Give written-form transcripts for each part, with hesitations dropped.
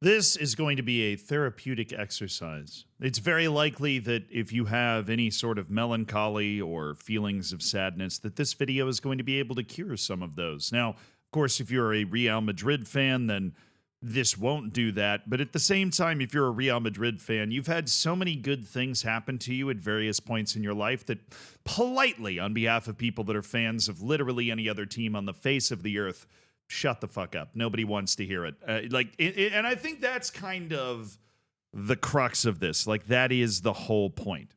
This is going to be a therapeutic exercise. It's very likely that if you have any sort of melancholy or feelings of sadness, that this video is going to be able to cure some of those. Now, of course, if you're a Real Madrid fan, then this won't do that. But at the same time, if you're a Real Madrid fan, you've had so many good things happen to you at various points in your life that politely, on behalf of people that are fans of literally any other team on the face of the earth, shut the fuck up. Nobody wants to hear it. And I think that's kind of the crux of this. Like, that is the whole point.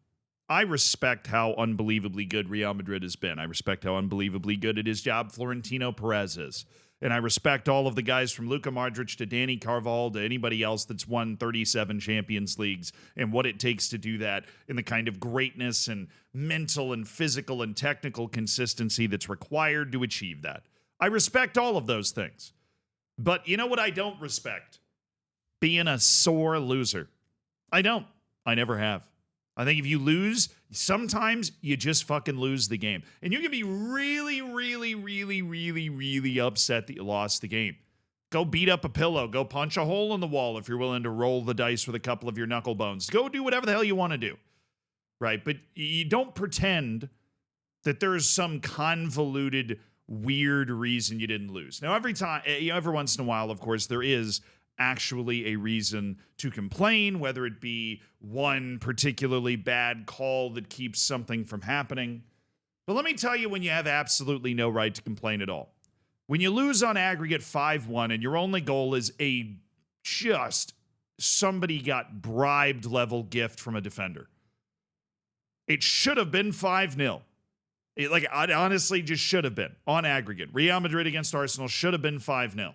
I respect how unbelievably good Real Madrid has been. I respect how unbelievably good at his job Florentino Perez is. And I respect all of the guys from Luka Modric to Danny Carvajal to anybody else that's won 37 Champions Leagues and what it takes to do that and the kind of greatness and mental and physical and technical consistency that's required to achieve that. I respect all of those things. But you know what I don't respect? Being a sore loser. I don't. I never have. I think if you lose, sometimes you just fucking lose the game. And you can be really, really, really, really, really upset that you lost the game. Go beat up a pillow. Go punch a hole in the wall if you're willing to roll the dice with a couple of your knuckle bones. Go do whatever the hell you want to do. Right? But you don't pretend that there's some convoluted weird reason you didn't lose. Now, every once in a while, of course, there is actually a reason to complain, whether it be one particularly bad call that keeps something from happening. But let me tell you when you have absolutely no right to complain at all. When you lose on aggregate 5-1 and your only goal is a just somebody got bribed level gift from a defender. It should have been 5-0. It honestly just should have been on aggregate. Real Madrid against Arsenal should have been 5-0.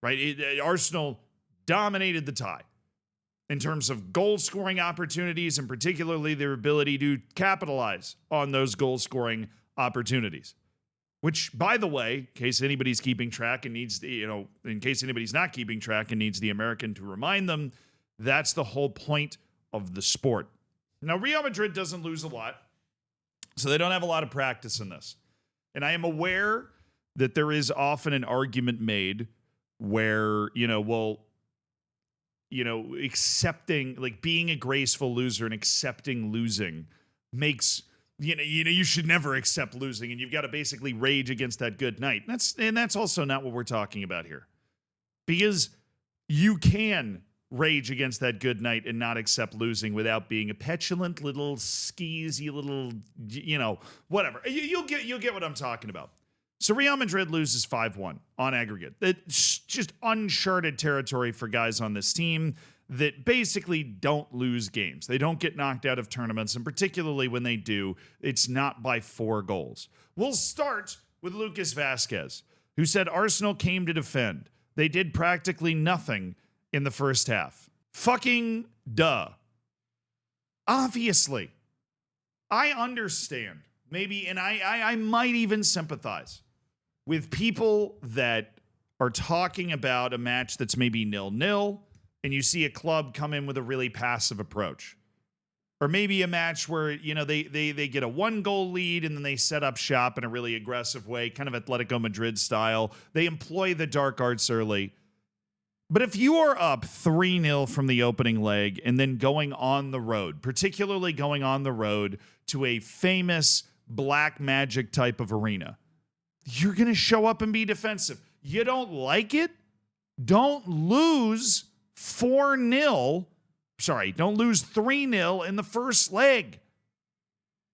Right? Arsenal dominated the tie in terms of goal scoring opportunities and particularly their ability to capitalize on those goal scoring opportunities. Which, by the way, in case anybody's keeping track and needs, in case anybody's not keeping track and needs the American to remind them, that's the whole point of the sport. Now, Real Madrid doesn't lose a lot. So they don't have a lot of practice in this. And I am aware that there is often an argument made where, accepting, like being a graceful loser and accepting losing makes, you should never accept losing and you've got to basically rage against that good night. And that's also not what we're talking about here. Because you can rage against that good night and not accept losing without being a petulant little skeezy little, whatever. You'll get what I'm talking about. So Real Madrid loses 5-1 on aggregate. It's just uncharted territory for guys on this team that basically don't lose games. They don't get knocked out of tournaments, and particularly when they do, it's not by 4 goals. We'll start with Lucas Vasquez, who said Arsenal came to defend. They did practically nothing in the first half. Fucking duh. Obviously. I understand. Maybe, and I might even sympathize with people that are talking about a match that's maybe 0-0, and you see a club come in with a really passive approach. Or maybe a match where, they get a 1-goal lead and then they set up shop in a really aggressive way, kind of Atletico Madrid style. They employ the dark arts early. But if you are up 3-0 from the opening leg and then going on the road, particularly going on the road to a famous black magic type of arena, you're going to show up and be defensive. You don't like it? Don't lose 4-0. Sorry, don't lose 3-0 in the first leg.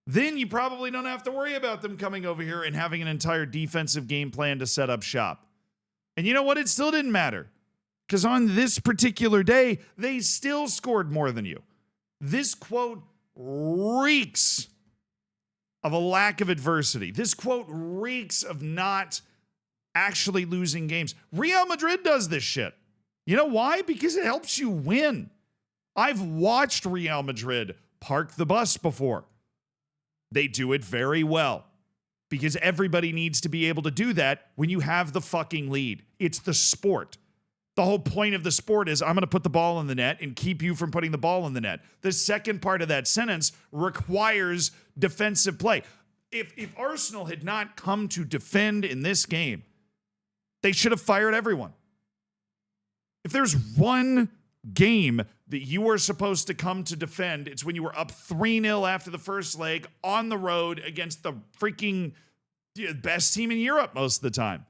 Then you probably don't have to worry about them coming over here and having an entire defensive game plan to set up shop. And you know what? It still didn't matter. Because on this particular day, they still scored more than you. This quote reeks of a lack of adversity. This quote reeks of not actually losing games. Real Madrid does this shit. You know why? Because it helps you win. I've watched Real Madrid park the bus before. They do it very well. Because everybody needs to be able to do that when you have the fucking lead. It's the sport. The whole point of the sport is I'm going to put the ball in the net and keep you from putting the ball in the net. The second part of that sentence requires defensive play. If Arsenal had not come to defend in this game, they should have fired everyone. If there's one game that you are supposed to come to defend, it's when you were up 3-0 after the first leg on the road against the freaking best team in Europe most of the time.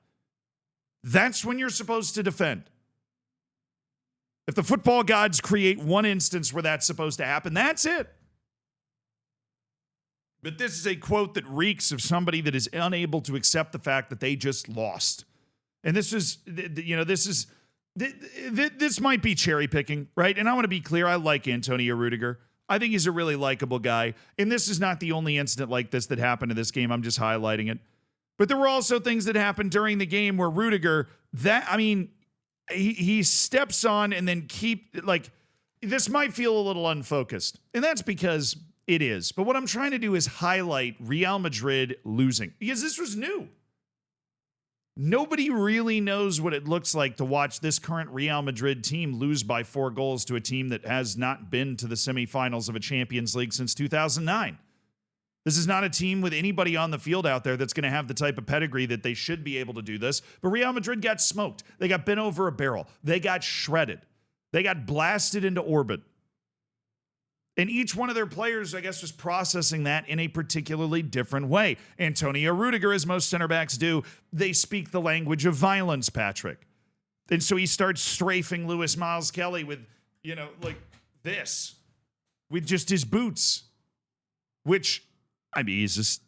That's when you're supposed to defend. If the football gods create one instance where that's supposed to happen, that's it. But this is a quote that reeks of somebody that is unable to accept the fact that they just lost. And this might be cherry picking, right? And I want to be clear, I like Antonio Rudiger. I think he's a really likable guy. And this is not the only incident like this that happened in this game. I'm just highlighting it. But there were also things that happened during the game where Rudiger, he steps on and then this might feel a little unfocused. And that's because it is. But what I'm trying to do is highlight Real Madrid losing, because this was new. Nobody really knows what it looks like to watch this current Real Madrid team lose by 4 goals to a team that has not been to the semifinals of a Champions League since 2009. This is not a team with anybody on the field out there that's going to have the type of pedigree that they should be able to do this. But Real Madrid got smoked. They got bent over a barrel. They got shredded. They got blasted into orbit. And each one of their players, I guess, was processing that in a particularly different way. Antonio Rudiger, as most center backs do, they speak the language of violence, Patrick. And so he starts strafing Lewis Miles Kelly with, this, with just his boots, which, he's just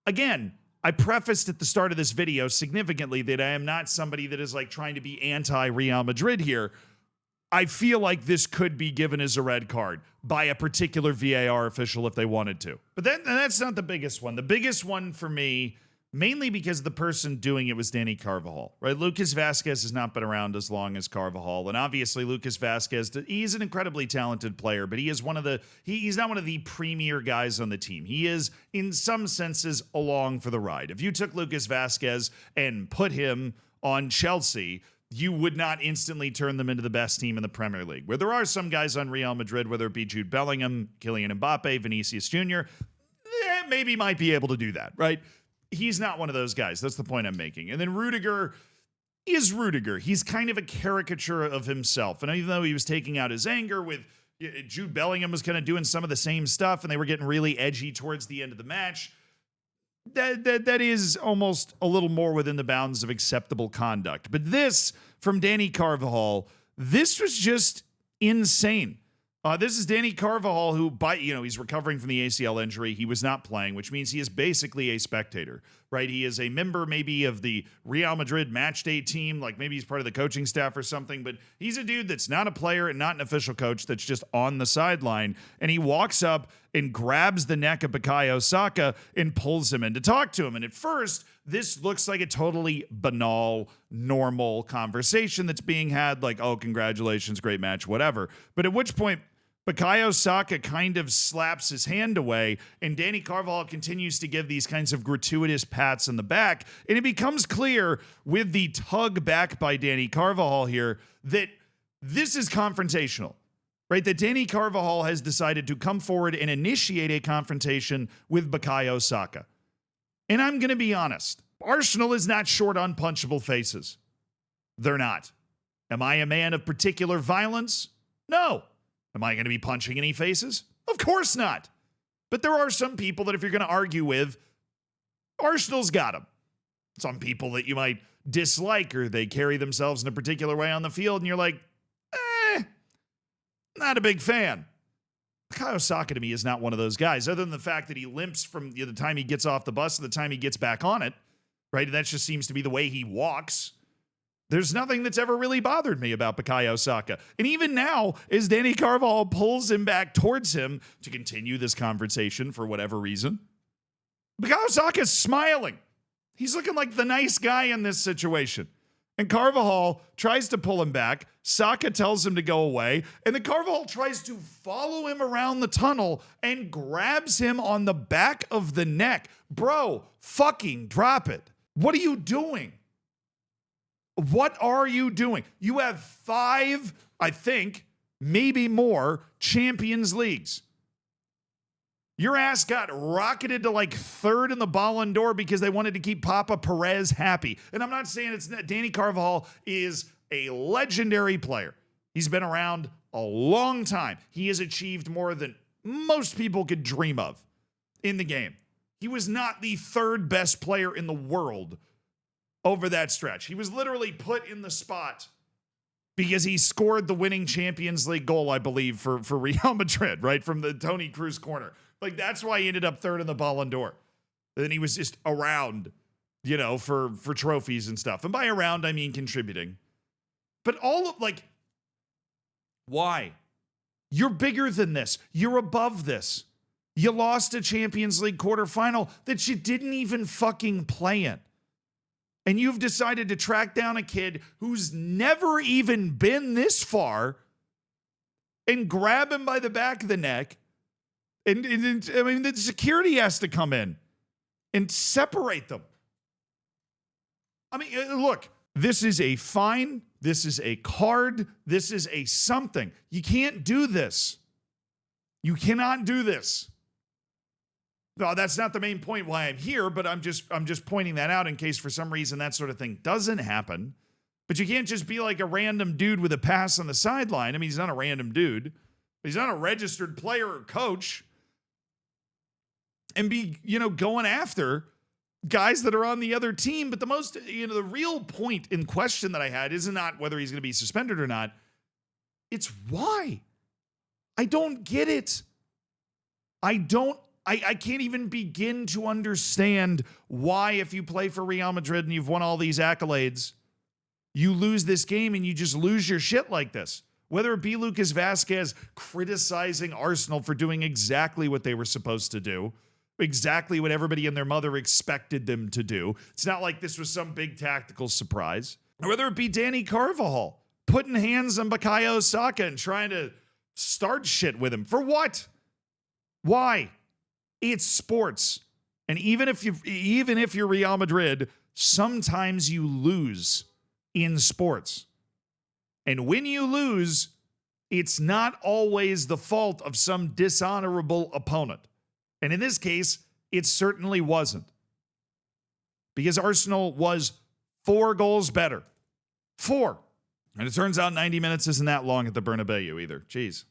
again, I prefaced at the start of this video significantly that I am not somebody that is trying to be anti-Real Madrid here. I feel like this could be given as a red card by a particular VAR official if they wanted to. But that's not the biggest one. The biggest one for me, mainly because the person doing it was Dani Carvajal, right? Lucas Vasquez has not been around as long as Carvajal. And obviously Lucas Vasquez, he's an incredibly talented player, but he is he's not one of the premier guys on the team. He is, in some senses, along for the ride. If you took Lucas Vasquez and put him on Chelsea, you would not instantly turn them into the best team in the Premier League. Where there are some guys on Real Madrid, whether it be Jude Bellingham, Kylian Mbappe, Vinicius Jr., maybe might be able to do that, right? He's not one of those guys. That's the point I'm making. And then Rudiger is Rudiger. He's kind of a caricature of himself. And even though he was taking out his anger with Jude Bellingham was kind of doing some of the same stuff, and they were getting really edgy towards the end of the match, that is almost a little more within the bounds of acceptable conduct. But this, from Dani Carvajal, this was just insane. This is Dani Carvajal, who, he's recovering from the ACL injury. He was not playing, which means he is basically a spectator, right? He is a member maybe of the Real Madrid match day team, maybe he's part of the coaching staff or something, but he's a dude that's not a player and not an official coach, that's just on the sideline. And he walks up and grabs the neck of Bukayo Saka and pulls him in to talk to him. And at first, this looks like a totally banal, normal conversation that's being had, oh, congratulations, great match, whatever. But at which point, Bukayo Saka kind of slaps his hand away, and Dani Carvajal continues to give these kinds of gratuitous pats on the back. And it becomes clear with the tug back by Dani Carvajal here that this is confrontational, right? That Dani Carvajal has decided to come forward and initiate a confrontation with Bukayo Saka. And I'm going to be honest, Arsenal is not short on punchable faces. They're not. Am I a man of particular violence? No. Am I going to be punching any faces? Of course not. But there are some people that if you're going to argue with, Arsenal's got them. Some people that you might dislike or they carry themselves in a particular way on the field and you're like, not a big fan. Bukayo Saka to me is not one of those guys, other than the fact that he limps from the time he gets off the bus to the time he gets back on it, right? And that just seems to be the way he walks. There's nothing that's ever really bothered me about Bukayo Saka. And even now, as Dani Carvajal pulls him back towards him to continue this conversation for whatever reason, Bukayo Saka is smiling. He's looking like the nice guy in this situation. And Carvajal tries to pull him back. Saka tells him to go away. And then Carvajal tries to follow him around the tunnel and grabs him on the back of the neck. Bro, fucking drop it. What are you doing? What are you doing? You have 5, I think, maybe more Champions Leagues. Your ass got rocketed to 3rd in the Ballon d'Or because they wanted to keep Papa Perez happy. And I'm not saying it's not, Dani Carvajal is a legendary player. He's been around a long time. He has achieved more than most people could dream of in the game. He was not the third best player in the world over that stretch. He was literally put in the spot because he scored the winning Champions League goal, I believe, for Real Madrid, right? From the Toni Kroos corner. Like, that's why he ended up third in the Ballon d'Or. And then he was just around, for trophies and stuff. And by around, I mean contributing. But why? You're bigger than this. You're above this. You lost a Champions League quarterfinal that you didn't even fucking play in. And you've decided to track down a kid who's never even been this far and grab him by the back of the neck. And the security has to come in and separate them. I mean, look, this is a fine. This is a card. This is a something. You can't do this. You cannot do this. No, that's not the main point why I'm here, but I'm just pointing that out in case for some reason that sort of thing doesn't happen. But you can't just be like a random dude with a pass on the sideline. I mean, he's not a random dude. He's not a registered player or coach. And be, going after guys that are on the other team. But the real point in question that I had is not whether he's going to be suspended or not. It's why. I don't get it. I can't even begin to understand why, if you play for Real Madrid and you've won all these accolades, you lose this game and you just lose your shit like this. Whether it be Lucas Vasquez criticizing Arsenal for doing exactly what they were supposed to do, exactly what everybody and their mother expected them to do. It's not like this was some big tactical surprise. Or whether it be Danny Carvajal putting hands on Bukayo Saka and trying to start shit with him. For what? Why? It's sports. And even if you're Real Madrid, sometimes you lose in sports. And when you lose, it's not always the fault of some dishonorable opponent. And in this case, it certainly wasn't. Because Arsenal was 4 goals better. 4. And it turns out 90 minutes isn't that long at the Bernabeu either. Jeez.